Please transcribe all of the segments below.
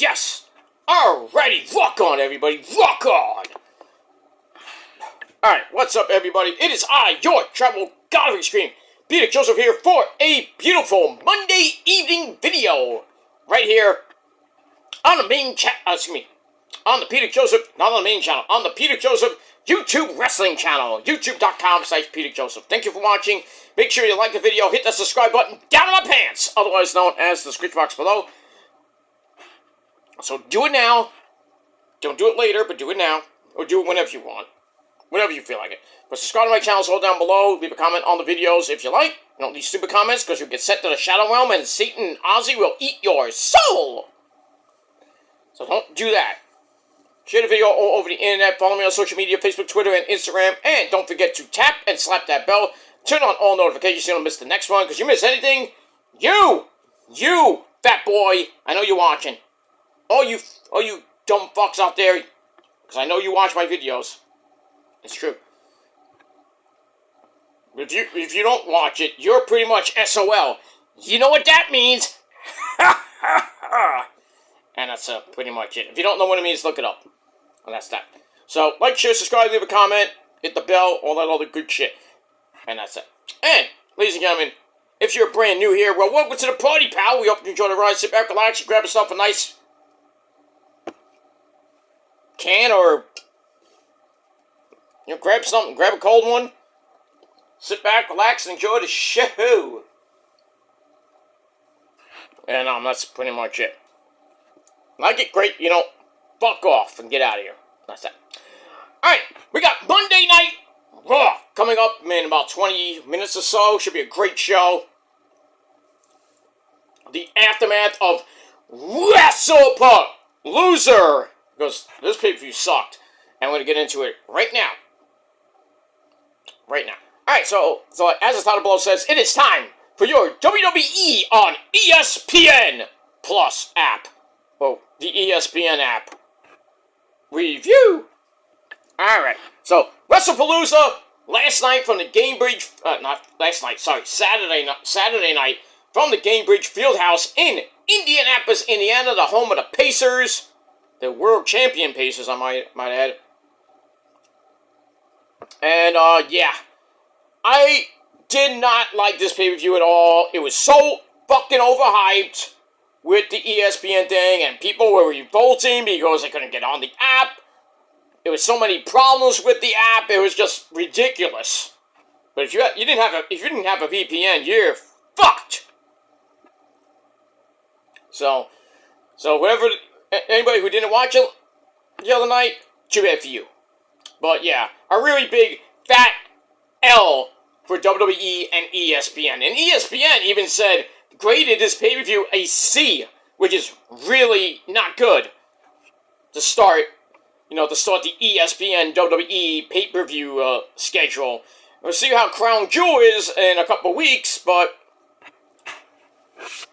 Yes! Alrighty, rock on, everybody, rock on! Alright, what's up, everybody? It is I, your travel god of extreme, Peter Joseph here for a beautiful Monday evening video. Right here on the main on the Peter Joseph, not on the main channel, on the Peter Joseph YouTube wrestling channel, youtube.com/Peter Joseph. Thank you for watching. Make sure you like the video, hit that subscribe button down in my pants, otherwise known as the scratch box below. So do it now. Don't do it later, but do it now. Or do it whenever you want. Whenever you feel like it. But subscribe to my channel, hold down below, leave a comment on the videos if you like. Don't leave stupid comments, because you'll get sent to the Shadow Realm and Satan and Ozzy will eat your soul! So don't do that. Share the video all over the internet, follow me on social media, Facebook, Twitter, and Instagram, and don't forget to tap and slap that bell. Turn on all notifications so you don't miss the next one, because you miss anything, you, fat boy, I know you're watching. All you dumb fucks out there, because I know you watch my videos. It's true. If you don't watch it, you're pretty much SOL. You know what that means? And that's pretty much it. If you don't know what it means, look it up. And that's that. So, like, share, subscribe, leave a comment, hit the bell, all that other good shit. And that's it. And, ladies and gentlemen, if you're brand new here, well, welcome to the party, pal. We hope you enjoy the ride. Sit back, relax, and grab yourself a nice can, or grab something, grab a cold one. Sit back, relax, and enjoy the show. And that's pretty much it. Like it, great, fuck off and get out of here. That's that. Alright, we got Monday Night Raw coming up in about 20 minutes or so. Should be a great show. The aftermath of Wrestlepalooza. Because this pay-per-view sucked. And we're going to get into it right now. Right now. Alright, so as the title below says, it is time for your WWE on ESPN Plus app. Well, the ESPN app review. Alright, so Wrestlepalooza last night from the Gainbridge, not last night, sorry, Saturday night from the Gainbridge Fieldhouse in Indianapolis, Indiana, the home of the Pacers, the world champion Pacers, I might add. And, yeah, I did not like this pay-per-view at all. It was so fucking overhyped with the ESPN thing, and people were revolting because they couldn't get on the app. There was so many problems with the app, it was just ridiculous. But if you didn't have a VPN, you're fucked. So anybody who didn't watch it the other night, too bad for you. But yeah, a really big fat L for WWE and ESPN. And ESPN even graded this pay-per-view a C, which is really not good to start the ESPN WWE pay-per-view schedule. We'll see how Crown Jewel is in a couple weeks, but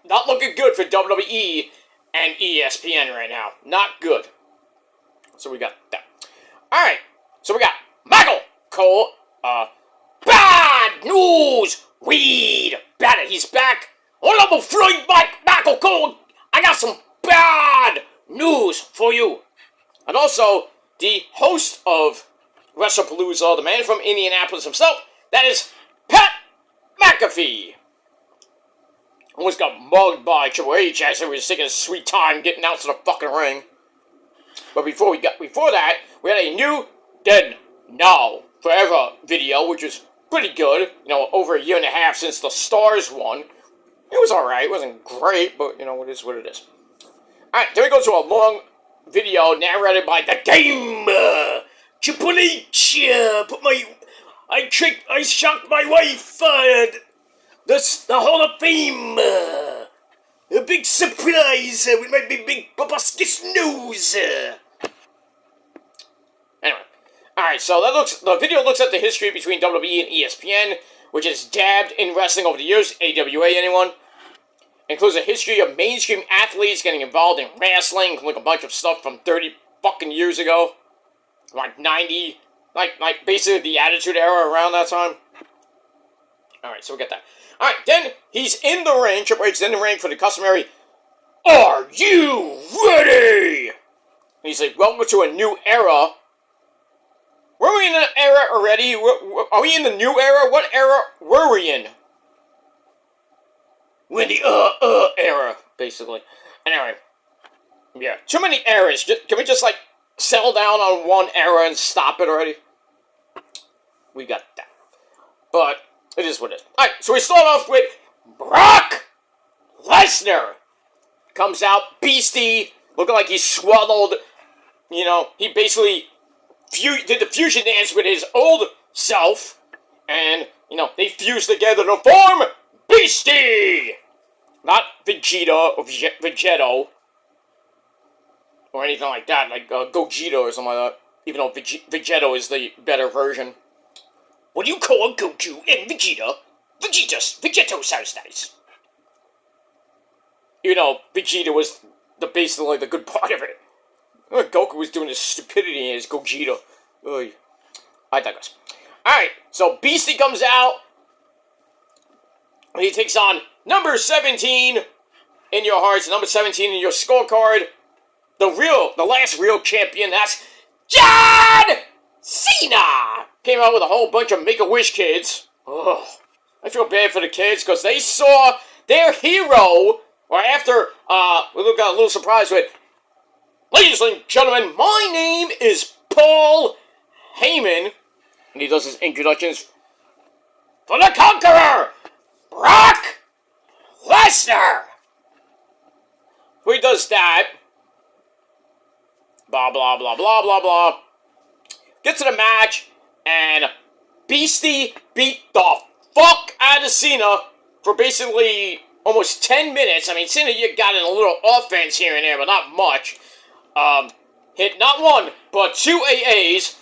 not looking good for WWE and ESPN right now. Not good. So we got that. Alright, so we got Michael Cole, bad news, weed, bad, he's back. All over Floyd Michael Cole, I got some bad news for you. And also, the host of Wrestlepalooza, the man from Indianapolis himself, that is Pat McAfee. Almost got mugged by Triple H as he was taking his sweet time getting out to the fucking ring. But before that, we had a new Then Now Forever video, which was pretty good. Over a year and a half since the Stars won. It was alright. It wasn't great, but, it is what it is. Alright, then we go to a long video narrated by The Game. Triple H, I shocked my wife, the Hall of Fame. A big surprise with my big proboscis news. Anyway. Alright, so the video looks at the history between WWE and ESPN, which is dabbed in wrestling over the years, AWA anyone. Includes a history of mainstream athletes getting involved in wrestling, like a bunch of stuff from 30 fucking years ago. Like 90, like basically the Attitude Era around that time. Alright, so we get that. Alright, then he's in the ring, Triple H is in the ring for the customary Are you ready? And he's like, welcome to a new era. Were we in an era already? Are we in the new era? What era were we in? We're in the era, basically. Anyway, yeah, too many eras. Can we just, like, settle down on one era and stop it already? We got that. But it is what it is. Alright, so we start off with Brock Lesnar. Comes out, beastie, looking like he swallowed, you know, he basically did the fusion dance with his old self, and, you know, they fused together to form Beastie! Not Vegeta or Vegeto, or anything like that, like Gogeta or something like that, even though Vegeto is the better version. What do you call Goku and Vegeta? Vegeto sounds nice. You know, Vegeta was basically the good part of it. Goku was doing his stupidity in his Gogeta. Oy. I digress. Alright, so Beastie comes out. He takes on number 17 in your hearts, number 17 in your scorecard. The last real champion, that's John Cena! Came out with a whole bunch of Make-A-Wish kids. Ugh. I feel bad for the kids, because they saw their hero, or after, we got a little surprise with, ladies and gentlemen, my name is Paul Heyman, and he does his introductions for the Conqueror, Brock Lesnar. So he does that, blah, blah, blah, blah, blah, blah. Get to the match, and Beastie beat the fuck out of Cena for basically almost 10 minutes. I mean, Cena, you got in a little offense here and there, but not much. Hit not one, but 2 AAs.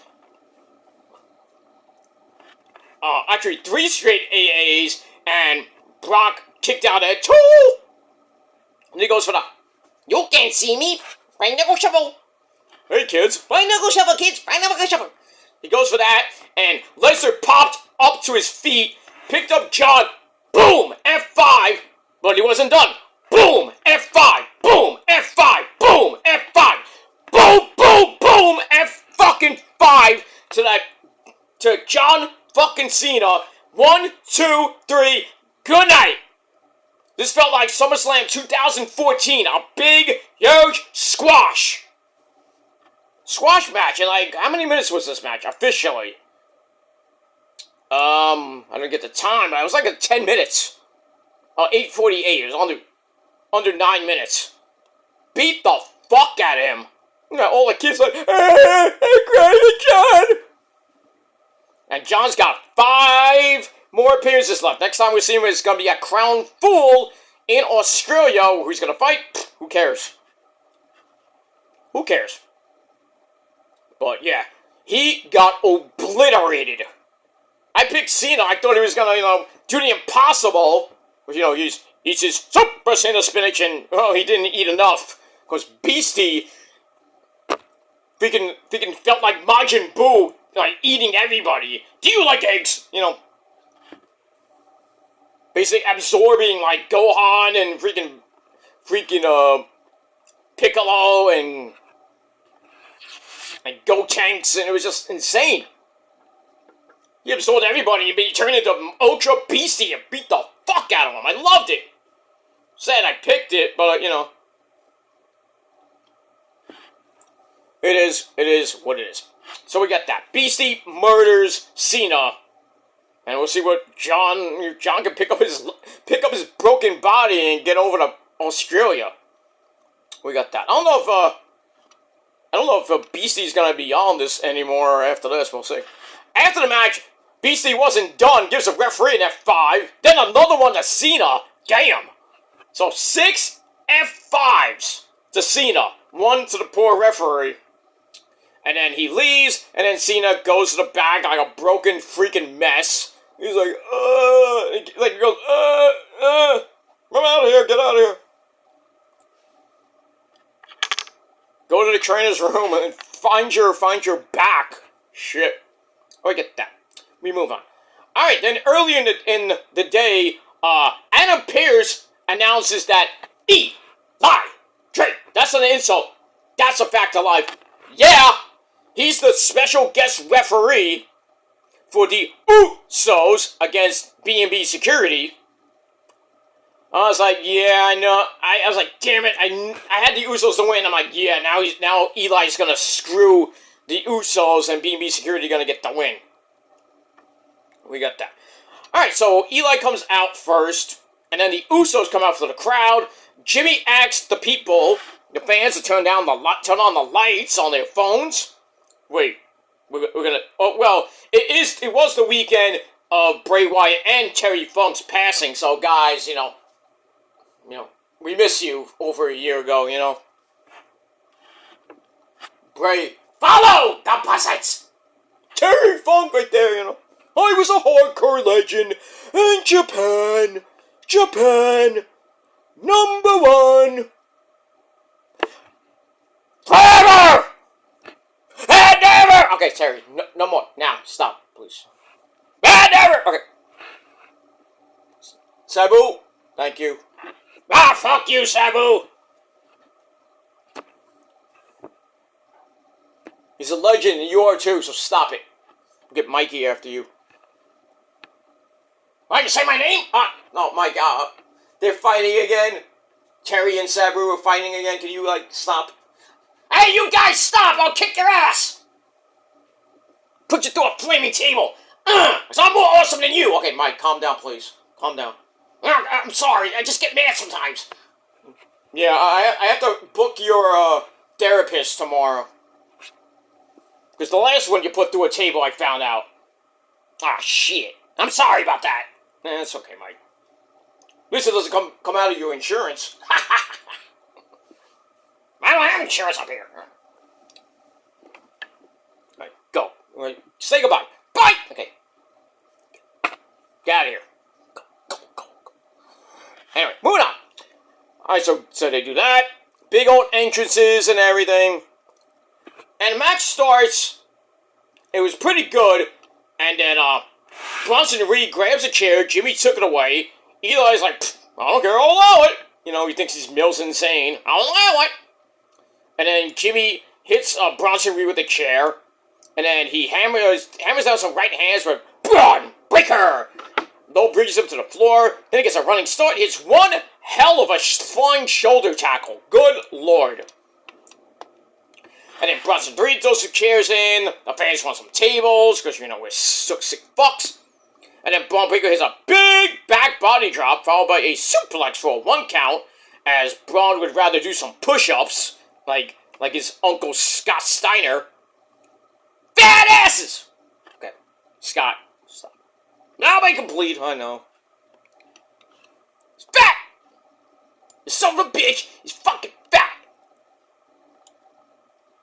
Actually, 3 straight AAs, and Brock kicked out at 2. And he goes for the, you can't see me, my knuckle shovel. Hey, kids. My knuckle shovel, kids. My knuckle shovel. He goes for that, and Lesnar popped up to his feet, picked up John, boom, F5, but he wasn't done. Boom, F5, boom, F5, boom, F5, boom, boom, boom, F-fucking-5 to John fucking Cena. 1, 2, 3, good night. This felt like SummerSlam 2014, a big, huge squash match. And like, how many minutes was this match officially? I didn't get the time, but it was like 10 minutes. 8:48. It was under 9 minutes. Beat the fuck out of him. You know, all the kids like, hey, Granny John. And John's got 5 more appearances left. Next time we see him is going to be at Crown Fool in Australia. Who's going to fight? Who cares? Who cares? But yeah, he got obliterated. I picked Cena. I thought he was going to, do the impossible. But, he eats his Super Cena spinach and, he didn't eat enough. Because Beastie freaking felt like Majin Buu, like, eating everybody. Do you like eggs? Basically absorbing, like, Gohan and freaking Piccolo and Gotenks, and it was just insane. He absorbed everybody and he turned into Ultra Beastie and beat the fuck out of him. I loved it. Sad I picked it, but, it is what it is. So we got that. Beastie murders Cena. And we'll see what John can pick up his broken body and get over to Australia. We got that. I don't know if Beastie's gonna be on this anymore after this. We'll see. After the match, Beastie wasn't done. Gives a referee an F5. Then another one to Cena. Damn. So 6 F5s to Cena. 1 to the poor referee. And then he leaves, and then Cena goes to the back like a broken freaking mess. He's like, he goes, I'm out of here, get out of here. Go to the trainer's room and find your back. Shit. Oh, I get that. We move on. Alright, then early in the day, Adam Pearce announces that Lie! Drake, that's an insult. That's a fact of life. Yeah, he's the special guest referee for the Usos against B&B Security. I was like, yeah, I know. I was like, damn it. I had the Usos to win. I'm like, yeah, now Eli's gonna screw the Usos and B&B Security gonna get the win. We got that. Alright, so Eli comes out first, and then the Usos come out for the crowd. Jimmy asks the people, the fans, to turn on the lights on their phones. Wait, we're gonna. Oh well, it was the weekend of Bray Wyatt and Terry Funk's passing. So guys, we miss you over a year ago. Bray, follow the buzzards. Terry Funk right there. I was a hardcore legend in Japan. Japan, #1. Forever! And never! Okay, Terry, no more. Now, stop, please. And never! Okay. Sabu, thank you. Ah, fuck you, Sabu! He's a legend, and you are too, so stop it. I'll get Mikey after you. Why, you say my name? No, Mike, they're fighting again. Terry and Sabu are fighting again. Can you, stop? Hey, you guys, stop! I'll kick your ass! Put you through a flaming table! Because I'm more awesome than you! Okay, Mike, calm down, please. Calm down. I'm sorry, I just get mad sometimes. Yeah, I have to book your, therapist tomorrow. Because the last one you put through a table, I found out. Ah, shit. I'm sorry about that. It's okay, Mike. At least it doesn't come out of your insurance. I don't have insurance up here. Alright, go. Say goodbye. Bye! Okay. Get out of here. Go. Anyway, moving on. Alright, so they do that. Big old entrances and everything. And the match starts. It was pretty good. And then, Bronson Reed grabs a chair. Jimmy took it away. Eli's like, I don't care, I'll allow it. He thinks he's Mills insane. I'll allow it. And then Jimmy hits Bronson Reed with a chair. And then he hammers out some right hands with Braun Breaker. Low bridges him to the floor. Then he gets a running start. Hits one hell of a flying shoulder tackle. Good lord. And then Bronson Reed throws some chairs in. The fans want some tables, because, we're sick fucks. And then Braun Breaker hits a big back body drop, followed by a suplex for a 1 count, as Braun would rather do some push-ups, like his uncle Scott Steiner. Fat asses! Okay, Scott, stop. Now make him bleed, I know. He's fat! You son of a bitch, he's fucking fat!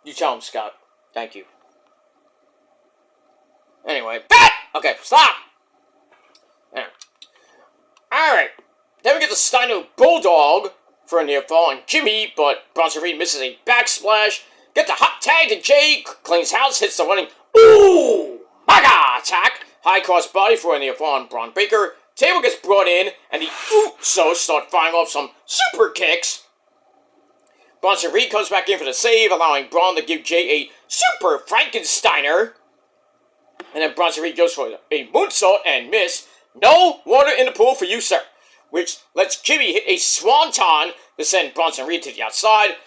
You tell him, Scott. Thank you. Anyway, fat! Okay, stop! Yeah. Alright. Then we get the Steiner Bulldog for a near fall on Jimmy, but Bronson Reed misses a backsplash. Get the hot tag to Jay. Cleans house, hits the running Maga attack. High cross body for a near fall on Braun Breaker. Table gets brought in, and the Usos start firing off some super kicks. Bronson Reed comes back in for the save, allowing Braun to give Jay a super Frankensteiner. And then Bronson Reed goes for a moonsault and miss. No water in the pool for you, sir. Which lets Jimmy hit a swanton to send Bronson Reed to the outside.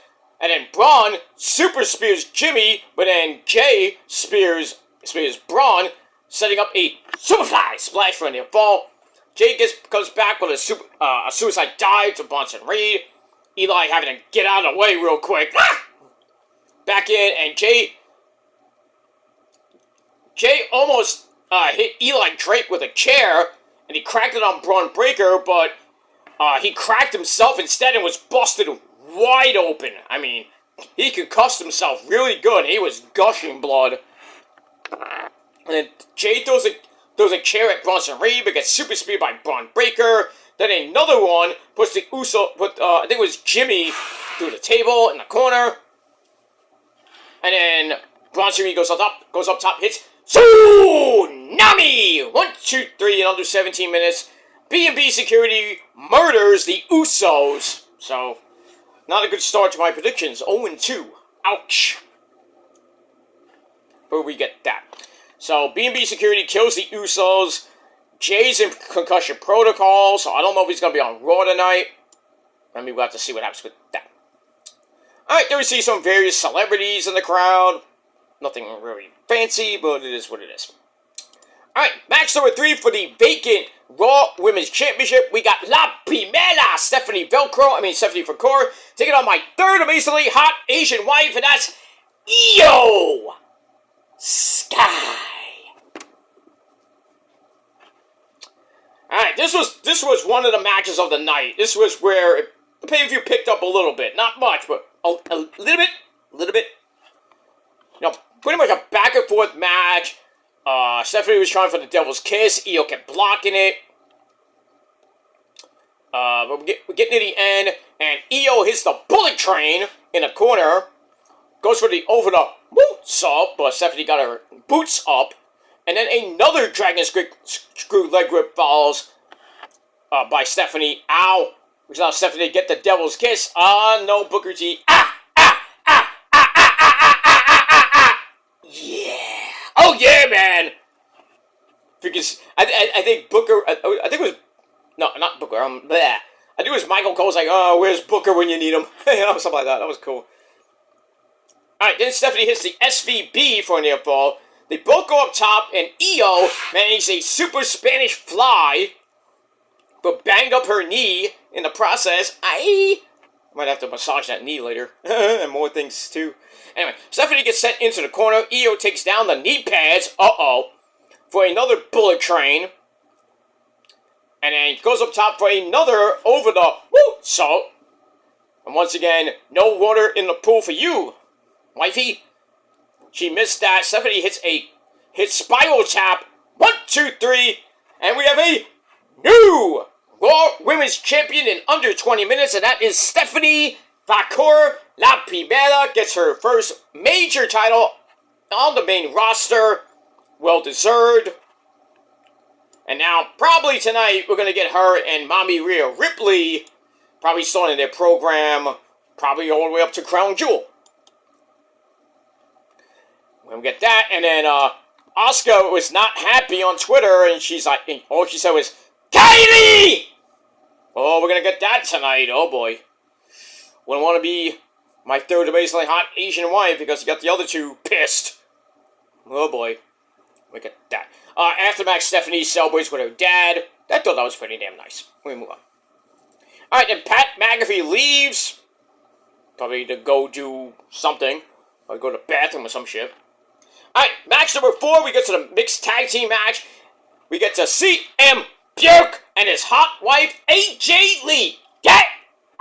And then Braun super spears Jimmy, but then Jay spears Braun, setting up a superfly splash for a near fall. Jay comes back with a suicide dive to Bronson Reed. Eli having to get out of the way real quick. Back in, and Jay almost hit Eli Drake with a chair, and he cracked it on Braun Breaker, but he cracked himself instead and was busted wide open. I mean, he concussed himself really good. He was gushing blood. And then Jay throws a chair at Bronson Reed, but gets super speed by Braun Breaker. Then another one puts I think it was Jimmy through the table in the corner. And then Bronson Reed goes up top, hits Tsunami! 1, 2, 3 in under 17 minutes. B&B Security murders the Usos. So, Not a good start to my predictions. 0-2. Ouch. But we get that. So, B&B Security kills the Usos. Jay's in concussion protocol, so I don't know if he's going to be on Raw tonight. I mean, we'll have to see what happens with that. Alright, there we see some various celebrities in the crowd. Nothing really fancy, but it is what it is. Alright, match number 3 for the vacant Raw Women's Championship. We got La Primera, Stephanie Falcor, taking on my third amazingly hot Asian wife, and that's Io Sky. Alright, this was one of the matches of the night. This was where the pay-per-view picked up a little bit. Not much, but a little bit. You know, pretty much a back-and-forth match. Stephanie was trying for the Devil's Kiss. Io kept blocking it. But we're getting to the end, and Io hits the bullet train in the corner. Goes for the over-the-moonsault, but Stephanie got her boots up. And then another Dragon Screw leg whip follows by Stephanie. Ow! Which allows Stephanie to get the Devil's Kiss. No, Booker T. Yeah. Oh, yeah, man. Because I think Booker, I think it was, no, not Booker, I think it was Michael Cole's like, oh, where's Booker when you need him? You know, something like that. That was cool. Alright, then Stephanie hits the SVB for a near fall. They both go up top, and Io manages a super Spanish fly, but banged up her knee in the process. I might have to massage that knee later, and more things too. Anyway, Stephanie gets sent into the corner. Io takes down the knee pads, for another bullet train. And then goes up top for another over the moonsault. And once again, no water in the pool for you, wifey. She missed that. Stephanie hits spiral tap. 1, 2, 3. And we have a new Raw Women's Champion in under 20 minutes. And that is Stephanie Falcor. La Primera gets her first major title on the main roster. Well deserved. And now, probably tonight, we're going to get her and Mommy Rhea Ripley probably starting their program. Probably all the way up to Crown Jewel. We'll get that, and then Asuka was not happy on Twitter, and she's like, and all she said was, Kylie! Oh, we're gonna get that tonight, oh boy. Wouldn't want to be my third amazingly hot Asian wife because you got the other two pissed. Oh boy. We get that. After match, Stephanie celebrates with her dad. I thought that was pretty damn nice. We move on. Alright, then Pat McAfee leaves. Probably to go do something. Or go to the bathroom or some shit. Alright, match number 4, we get to the mixed tag team match. We get to CM Punk and his hot wife, AJ Lee. Get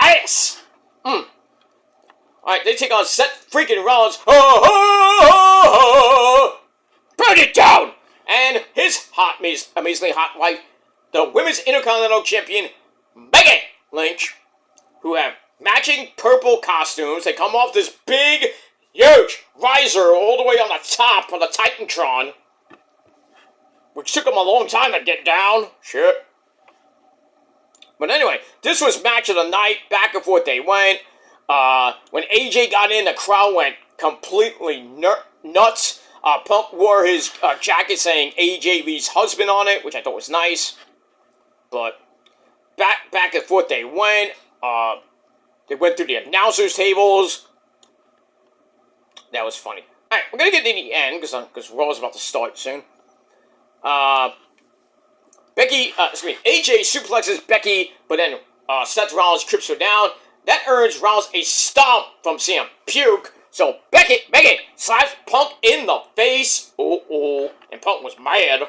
ass! Alright, they take on Seth freaking Rollins. Burn it down! And his amazingly hot wife, the Women's Intercontinental Champion, Becky Lynch, who have matching purple costumes. They come off this big, huge riser all the way on the top of the Titantron, which took them a long time to get down. Shit. But anyway, this was match of the night. Back and forth they went. When AJ got in, the crowd went completely nuts. Punk wore his jacket saying AJ Lee's husband on it, which I thought was nice. But back and forth they went. They went through the announcers' tables. That was funny. Alright, we're going to get to the end, because Raw's about to start soon. AJ suplexes Becky, but then Seth Rollins trips her down. That earns Rollins a stomp from CM Punk. So Becky slaps Punk in the face. And Punk was mad.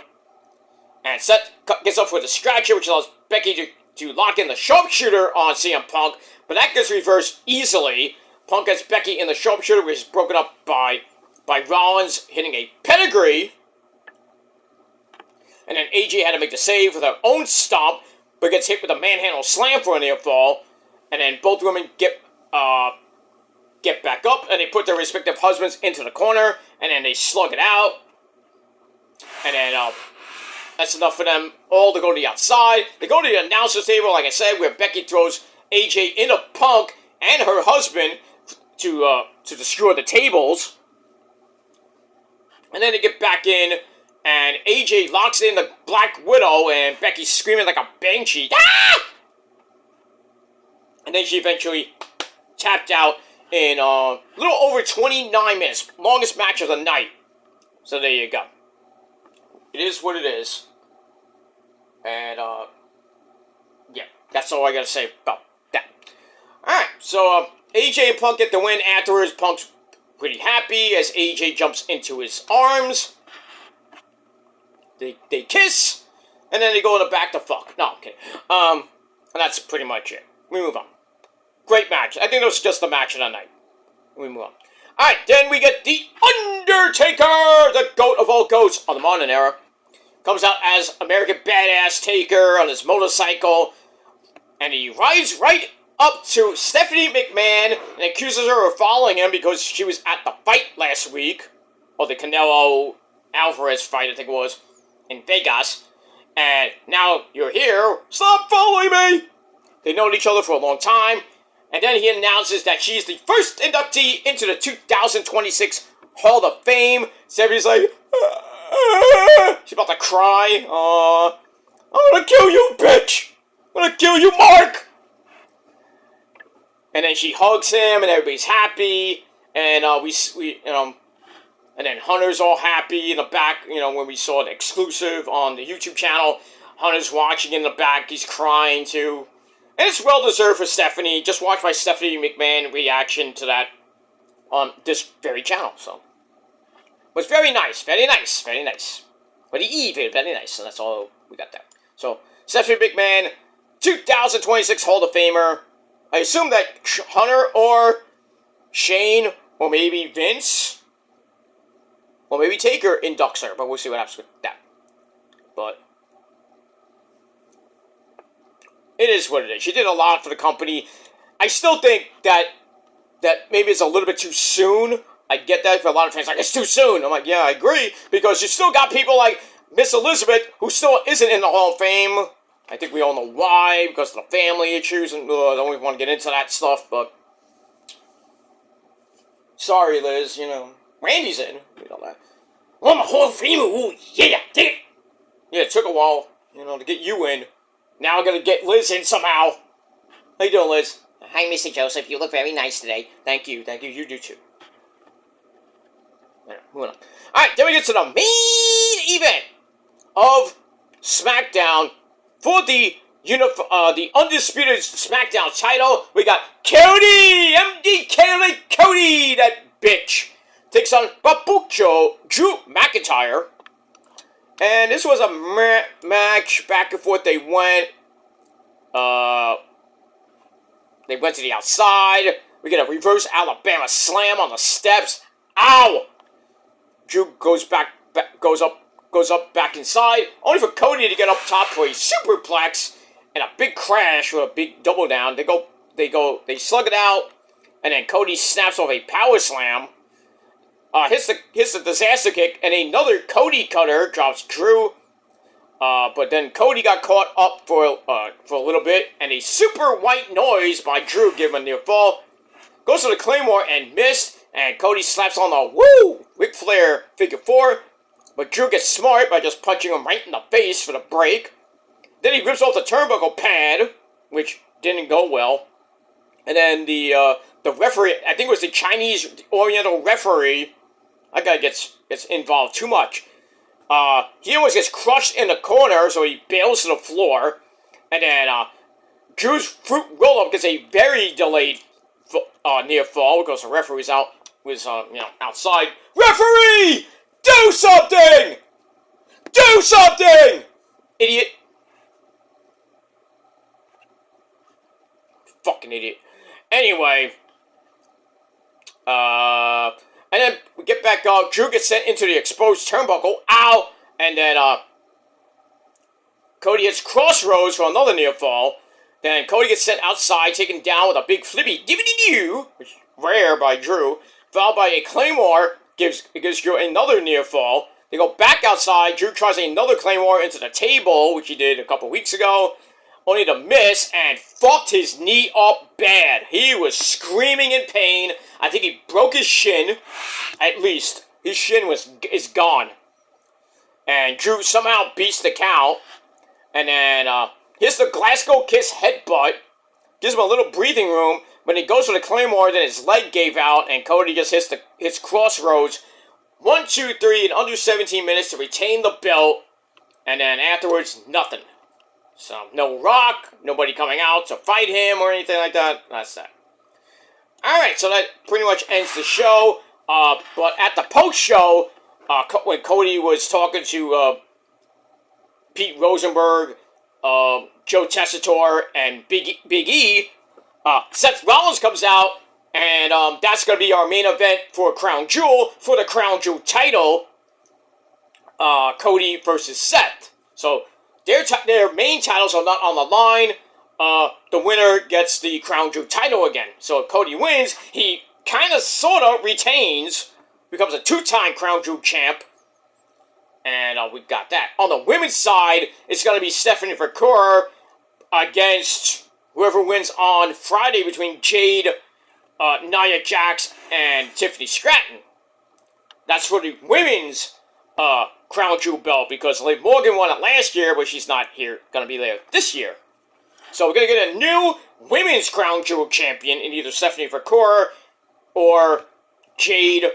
And Seth gets up for a distraction, which allows Becky to lock in the sharpshooter on CM Punk. But that gets reversed easily. Punk gets Becky in the sharpshooter, which is broken up by Rollins hitting a pedigree. And then AJ had to make the save with her own stomp, but gets hit with a manhandle slam for a near fall. And then both women get back up, and they put their respective husbands into the corner, and then they slug it out. And then that's enough for them all to go to the outside. They go to the announcer's table, like I said, where Becky throws AJ in a Punk and her husband to destroy the tables. And then they get back in, and AJ locks in the Black Widow, and Becky's screaming like a banshee. Ah! And then she eventually tapped out in a little over 29 minutes. Longest match of the night. So there you go. It is what it is. And, yeah, that's all I gotta say about that. Alright, so AJ and Punk get the win afterwards. Punk's pretty happy as AJ jumps into his arms. They kiss, and then they go in the back to fuck. No, I'm kidding. And that's pretty much it. We move on. Great match. I think it was just the match of the night. We move on. Alright, then we get The Undertaker, the GOAT of all goats of the modern era. Comes out as American Badass Taker on his motorcycle, and he rides right up to Stephanie McMahon and accuses her of following him because she was at the fight last week, or the Canelo Alvarez fight, I think it was, in Vegas, and now you're here, stop following me! They've known each other for a long time, and then he announces that she's the first inductee into the 2026 Hall of Fame. Stephanie's like, she's about to cry. I'm gonna kill you, bitch! I'm gonna kill you, Mark! And then she hugs him, and everybody's happy, and and then Hunter's all happy in the back, when we saw the exclusive on the YouTube channel. Hunter's watching in the back, he's crying too. And it's well-deserved for Stephanie. Just watch my Stephanie McMahon reaction to that on this very channel, so. But it's very nice, very nice, very nice. Very nice, so that's all we got there. So, Stephanie McMahon, 2026 Hall of Famer. I assume that Hunter or Shane or maybe Vince or maybe Taker inducts her, but we'll see what happens with that. But it is what it is. She did a lot for the company. I still think that maybe it's a little bit too soon. I get that for a lot of fans, like, it's too soon. I'm like, yeah, I agree, because you still got people like Miss Elizabeth, who still isn't in the Hall of Fame. I think we all know why, because of the family issues, and I don't even want to get into that stuff, but sorry, Liz, Randy's in, that. Oh, I'm a Hall of Famer, ooh, yeah, dig it. Yeah, it took a while, to get you in. Now I'm gonna get Liz in somehow. How you doing, Liz? Hi, Mr. Joseph, you look very nice today. Thank you, you do too. Yeah, moving on. Alright, then we get to the main event of SmackDown. For the undisputed SmackDown title, we got Cody, Cody, that bitch, takes on Babucho, Drew McIntyre. And this was a match, back and forth. They went to the outside. We get a reverse Alabama slam on the steps. Ow! Drew goes up back inside, only for Cody to get up top for a superplex and a big crash with a big double down. They slug it out, and then Cody snaps off a power slam, hits the disaster kick, and another Cody cutter drops Drew. But then Cody got caught up for a little bit, and a super white noise by Drew gave him a near fall. Goes to the Claymore and missed, and Cody slaps on the woo Ric Flair figure four. But Drew gets smart by just punching him right in the face for the break. Then he rips off the turnbuckle pad, which didn't go well. And then the referee, I think it was the Chinese Oriental referee, that guy gets involved too much. He almost gets crushed in the corner, so he bails to the floor. And then Drew's fruit roll-up gets a very delayed near fall because the referee's outside. Referee! Do something! Do something! Idiot. Fucking idiot. Anyway. And then we get back up. Drew gets sent into the exposed turnbuckle. Ow! And then, Cody hits Crossroads for another near fall. Then Cody gets sent outside, taken down with a big flippy dividity-doo, which is rare by Drew. Followed by a Claymore. Gives Drew another near fall. They go back outside. Drew tries another Claymore into the table, which he did a couple weeks ago. only to miss and fucked his knee up bad. He was screaming in pain. I think he broke his shin, at least. His shin is gone. And Drew somehow beats the count. And then, here's the Glasgow Kiss headbutt. Gives him a little breathing room. When he goes for the Claymore, then his leg gave out, and Cody just hits Crossroads. 1, 2, 3 in under 17 minutes to retain the belt. And then afterwards, nothing. So, no Rock, nobody coming out to fight him or anything like that. That's that. Alright, so that pretty much ends the show. But at the post-show, when Cody was talking to Pete Rosenberg, Joe Tessitore, and Big E, Seth Rollins comes out, and that's going to be our main event for Crown Jewel, for the Crown Jewel title, Cody versus Seth. So, their main titles are not on the line. The winner gets the Crown Jewel title again. So, if Cody wins, he kind of, sort of retains, becomes a 2-time Crown Jewel champ. And we got that. On the women's side, it's going to be Stephanie Vaquer against whoever wins on Friday between Jade, Nia Jax, and Tiffany Stratton. That's for the women's Crown Jewel belt, because Liv Morgan won it last year, but she's not here, going to be there this year. So we're going to get a new women's Crown Jewel champion in either Stephanie Vaquer or Jade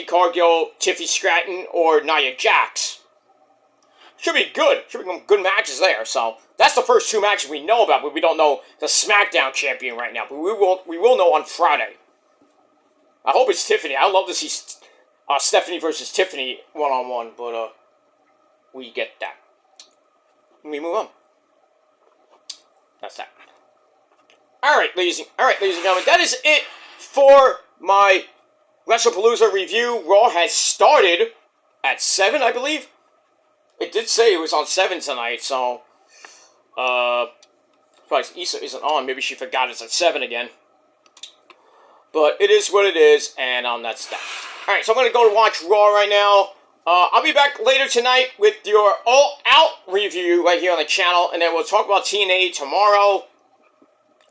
Cargill, Tiffany Stratton, or Nia Jax. Should be good. Should be good matches there. So that's the first 2 matches we know about, but we don't know the SmackDown champion right now. But we will know on Friday. I hope it's Tiffany. I'd love to see Stephanie versus Tiffany 1-on-1, but we get that. We move on. That's that. Alright, ladies and gentlemen, that is it for my Wrestlepalooza review. Raw has started at 7, I believe. It did say it was on 7 tonight, so probably Issa isn't on. Maybe she forgot it's at 7 again. But it is what it is, and that's that. Alright, so I'm going to go to watch Raw right now. I'll be back later tonight with your all-out review right here on the channel, and then we'll talk about TNA tomorrow.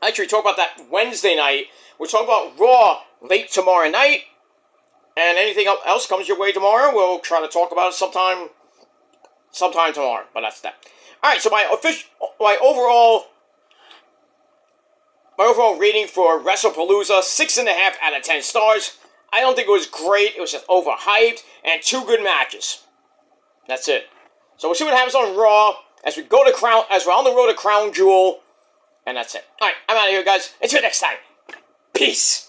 Actually, talk about that Wednesday night. We'll talk about Raw late tomorrow night. And anything else comes your way tomorrow, we'll try to talk about it sometime tomorrow. But that's that. All right. So my overall rating for Wrestlepalooza, 6.5 out of 10 stars. I don't think it was great. It was just overhyped and 2 good matches. That's it. So we'll see what happens on Raw as we're on the road to Crown Jewel, and that's it. All right. I'm out of here, guys. Until next time. Peace.